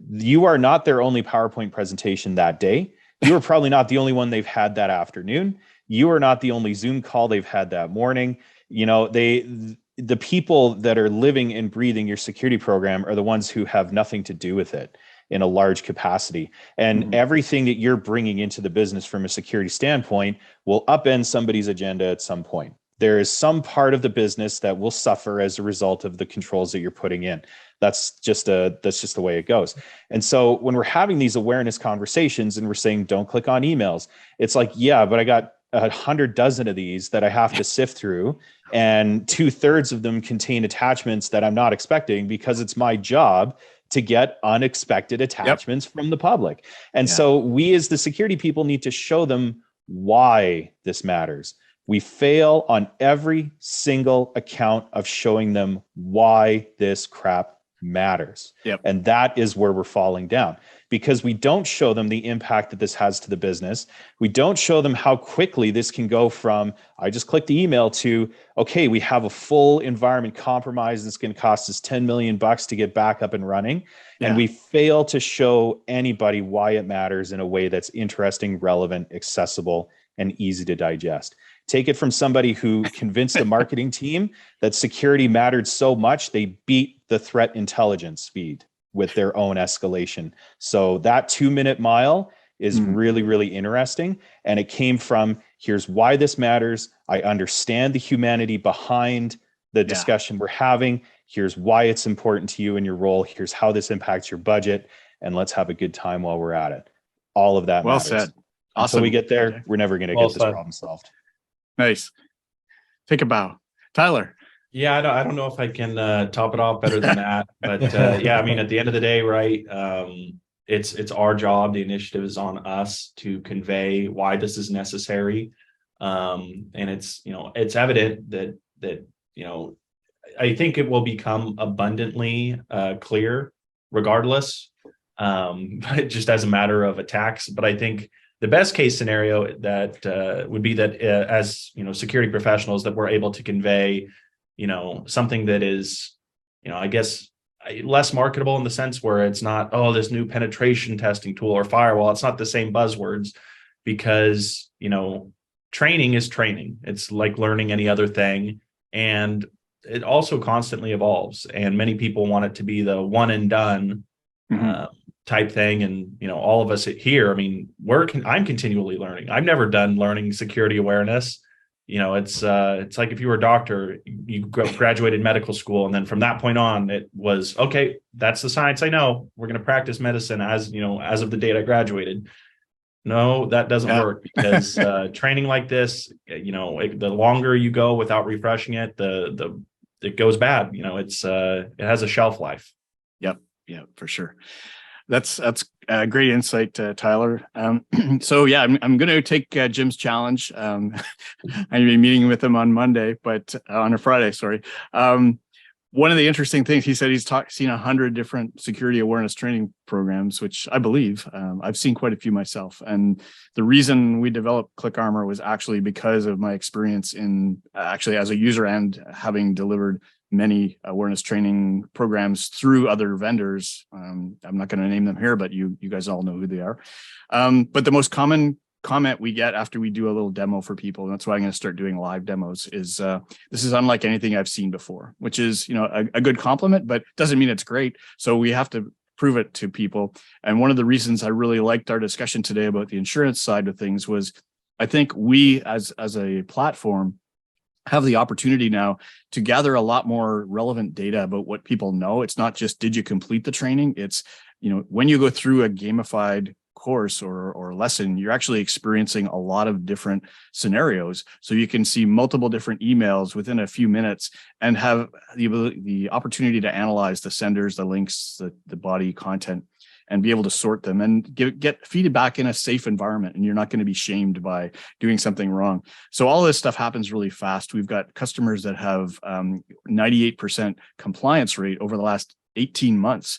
you are not their only PowerPoint presentation that day. You are probably not the only one they've had that afternoon. You are not the only Zoom call they've had that morning. You know, the people that are living and breathing your security program are the ones who have nothing to do with it in a large capacity. And everything that you're bringing into the business from a security standpoint will upend somebody's agenda at some point. There is some part of the business that will suffer as a result of the controls that you're putting in. That's just the way it goes. And so when we're having these awareness conversations and we're saying, don't click on emails, it's like, yeah, but I got 100 dozen of these that I have to sift through, and 2/3 of them contain attachments that I'm not expecting because it's my job to get unexpected attachments from the public. And so we as the security people need to show them why this matters. We fail on every single account of showing them why this crap matters. And that is where we're falling down, because we don't show them the impact that this has to the business. We don't show them how quickly this can go from, I just clicked the email, to, okay, we have a full environment compromise that's going to cost us $10 million to get back up and running. And we fail to show anybody why it matters in a way that's interesting, relevant, accessible, and easy to digest. Take it from somebody who convinced a marketing team that security mattered so much, they beat the threat intelligence feed with their own escalation. So that 2-minute mile is really, really interesting. And it came from, here's why this matters. I understand the humanity behind the discussion we're having. Here's why it's important to you in your role. Here's how this impacts your budget. And let's have a good time while we're at it. All of that matters. Well said. Awesome. Until we get there, we're never going to get this problem solved. Nice. Take a bow. Tyler. Yeah, I don't know if I can top it off better than that, but yeah, I mean, at the end of the day, right? It's our job. The initiative is on us to convey why this is necessary, and it's evident that I think it will become abundantly clear, regardless, just as a matter of attacks. But I think the best case scenario that would be that as security professionals, that we're able to convey something that is I guess less marketable in the sense where it's not, oh, this new penetration testing tool or firewall. It's not the same buzzwords, because training is training. It's like learning any other thing, and it also constantly evolves, and many people want it to be the one and done type thing. And all of us here, I mean, I'm continually learning. I've never done learning security awareness. It's like if you were a doctor, you graduated medical school, and then from that point on, it was, okay, that's the science I know. We're going to practice medicine as of the date I graduated. No, that doesn't work, because training like this, the longer you go without refreshing it, it goes bad. It has a shelf life. Yeah, for sure. That's a great insight, Tyler. So yeah, I'm going to take Jim's challenge. I'm going to be meeting with him on Monday, but on a Friday, sorry. One of the interesting things he said, he's seen 100 different security awareness training programs, which I believe. I've seen quite a few myself. And the reason we developed ClickArmor was actually because of my experience in actually as a user and having delivered many awareness training programs through other vendors. I'm not going to name them here, but you guys all know who they are. But the most common comment we get after we do a little demo for people, and that's why I'm going to start doing live demos, is this is unlike anything I've seen before, which is a good compliment, but doesn't mean it's great. So we have to prove it to people. And one of the reasons I really liked our discussion today about the insurance side of things was, I think we as a platform have the opportunity now to gather a lot more relevant data about what people know. It's not just, did you complete the training? It's, when you go through a gamified course or lesson, you're actually experiencing a lot of different scenarios. So you can see multiple different emails within a few minutes and have the opportunity to analyze the senders, the links, the body content, and be able to sort them and get feedback in a safe environment. And you're not going to be shamed by doing something wrong. So all this stuff happens really fast. We've got customers that have 98% compliance rate over the last 18 months.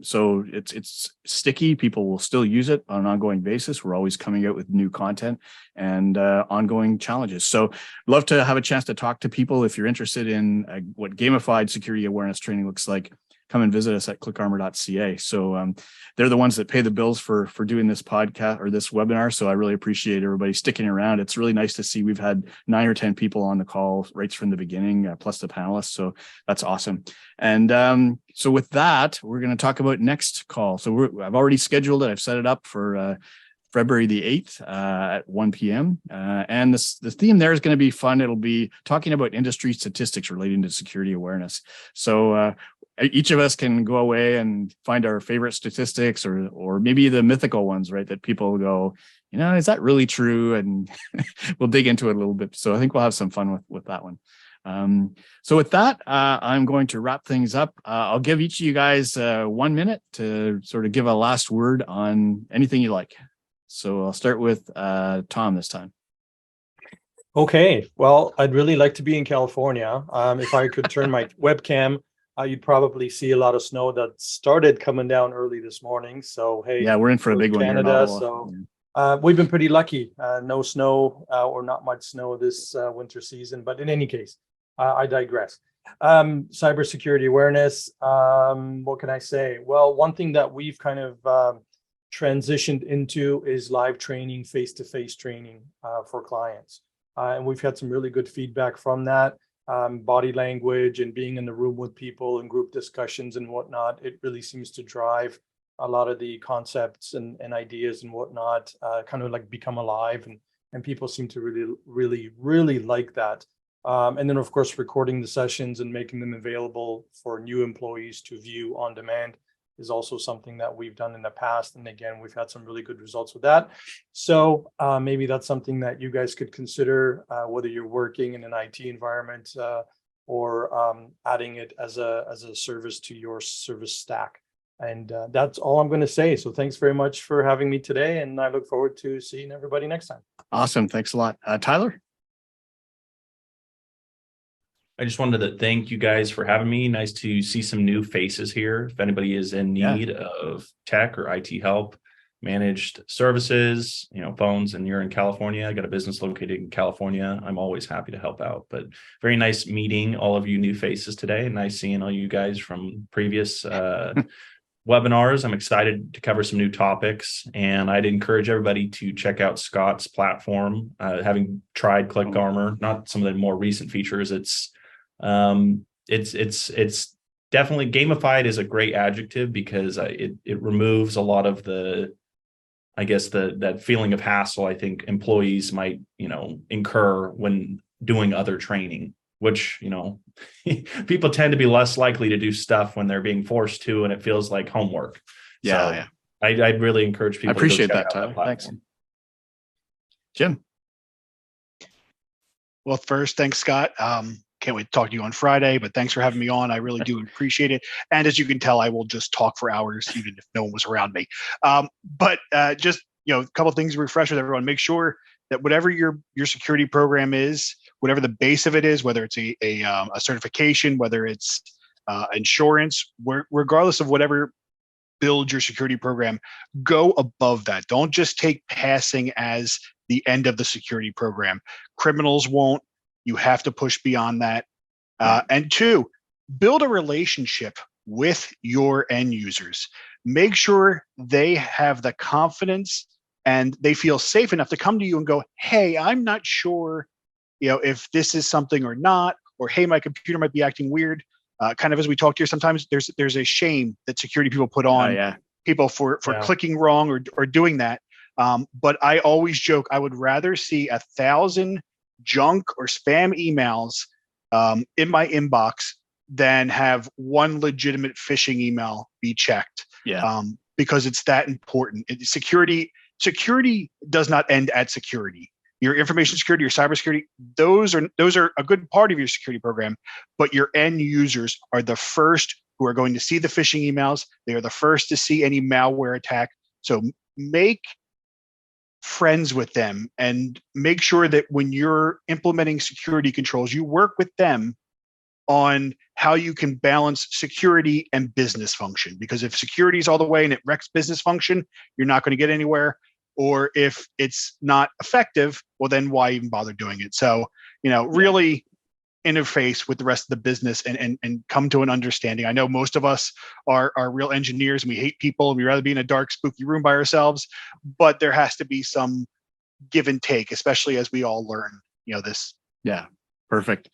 So it's sticky. People will still use it on an ongoing basis. We're always coming out with new content and ongoing challenges. So love to have a chance to talk to people. If you're interested in what gamified security awareness training looks like, come and visit us at ClickArmor.ca. So they're the ones that pay the bills for doing this podcast or this webinar. So I really appreciate everybody sticking around. It's really nice to see we've had 9 or 10 people on the call right from the beginning, plus the panelists. So that's awesome. And so with that, we're going to talk about next call. So I've already scheduled it. I've set it up for February the 8th at 1 p.m. And the theme there is going to be fun. It'll be talking about industry statistics relating to security awareness. So each of us can go away and find our favorite statistics or maybe the mythical ones, right? That people go, is that really true? And we'll dig into it a little bit. So I think we'll have some fun with that one. So with that, I'm going to wrap things up. I'll give each of you guys 1 minute to sort of give a last word on anything you like. So I'll start with Tom this time. Okay, well, I'd really like to be in California. If I could turn my webcam, you'd probably see a lot of snow that started coming down early this morning. So, hey, yeah, we're in for a big one here in Canada. Ottawa. So we've been pretty lucky. No snow or not much snow this winter season. But in any case, I digress. Cybersecurity awareness. What can I say? Well, one thing that we've kind of transitioned into is live training, face-to-face training for clients. And we've had some really good feedback from that. Body language and being in the room with people and group discussions and whatnot, it really seems to drive a lot of the concepts and ideas and whatnot, kind of like become alive. And people seem to really like that. And then, of course, recording the sessions and making them available for new employees to view on demand is also something that we've done in the past. And again, we've had some really good results with that. So maybe that's something that you guys could consider, whether you're working in an IT environment or adding it as a service to your service stack. And that's all I'm going to say. So thanks very much for having me today. And I look forward to seeing everybody next time. Awesome. Thanks a lot. Tyler? I just wanted to thank you guys for having me. Nice to see some new faces here. If anybody is in need of tech or IT help, managed services, phones, and you're in California, I got a business located in California, I'm always happy to help out. But very nice meeting all of you new faces today. Nice seeing all you guys from previous webinars. I'm excited to cover some new topics, and I'd encourage everybody to check out Scott's platform. Having tried ClickArmor, not some of the more recent features, it's definitely gamified is a great adjective because it removes a lot of that feeling of hassle I think employees might incur when doing other training, which people tend to be less likely to do stuff when they're being forced to and it feels like homework. Yeah. I'd really encourage people. I appreciate to go check that, out Tyler. Thanks, Jim. Well, first, thanks, Scott. Can't wait to talk to you on Friday, but thanks for having me on. I really do appreciate it. And as you can tell, I will just talk for hours, even if no one was around me. But just, a couple of things to refresh with everyone. Make sure that whatever your security program is, whatever the base of it is, whether it's a certification, whether it's insurance, regardless of whatever build your security program, go above that. Don't just take passing as the end of the security program. Criminals won't. You have to push beyond that. And 2, build a relationship with your end users. Make sure they have the confidence and they feel safe enough to come to you and go, hey, I'm not sure, if this is something or not, or hey, my computer might be acting weird. Kind of as we talked here, sometimes there's a shame that security people put on people for clicking wrong or doing that. But I always joke, I would rather see 1,000 junk or spam emails in my inbox than have one legitimate phishing email be checked. Because it's that important. Security does not end at security. Your information security, your cybersecurity, those are a good part of your security program, but your end users are the first who are going to see the phishing emails. They are the first to see any malware attack. So make friends with them and make sure that when you're implementing security controls, you work with them on how you can balance security and business function. Because if security is all the way and it wrecks business function, you're not going to get anywhere. Or if it's not effective, well, then why even bother doing it? So, really interface with the rest of the business and come to an understanding. I know most of us are real engineers and we hate people and we'd rather be in a dark, spooky room by ourselves, but there has to be some give and take, especially as we all learn, this. Yeah, perfect.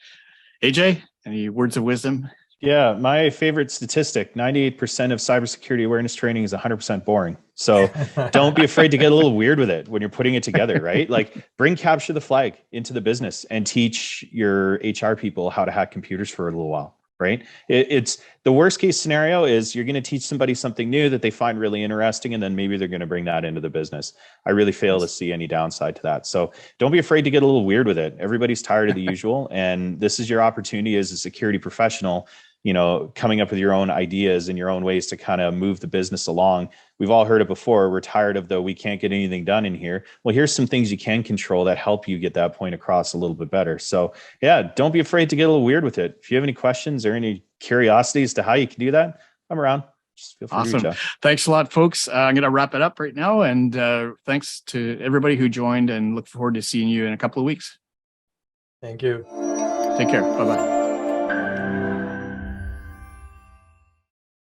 AJ, any words of wisdom? Yeah, my favorite statistic, 98% of cybersecurity awareness training is 100% boring. So don't be afraid to get a little weird with it when you're putting it together, right? Like bring capture the flag into the business and teach your HR people how to hack computers for a little while, right? It's the worst case scenario is you're going to teach somebody something new that they find really interesting, and then maybe they're going to bring that into the business. I really fail to see any downside to that. So don't be afraid to get a little weird with it. Everybody's tired of the usual, and this is your opportunity as a security professional, coming up with your own ideas and your own ways to kind of move the business along. We've all heard it before. We're tired of we can't get anything done in here. Well, here's some things you can control that help you get that point across a little bit better. So yeah, don't be afraid to get a little weird with it. If you have any questions or any curiosities to how you can do that, I'm around. Just feel free to reach out. Thanks a lot, folks. I'm going to wrap it up right now. And thanks to everybody who joined, and look forward to seeing you in a couple of weeks. Thank you. Take care. Bye-bye.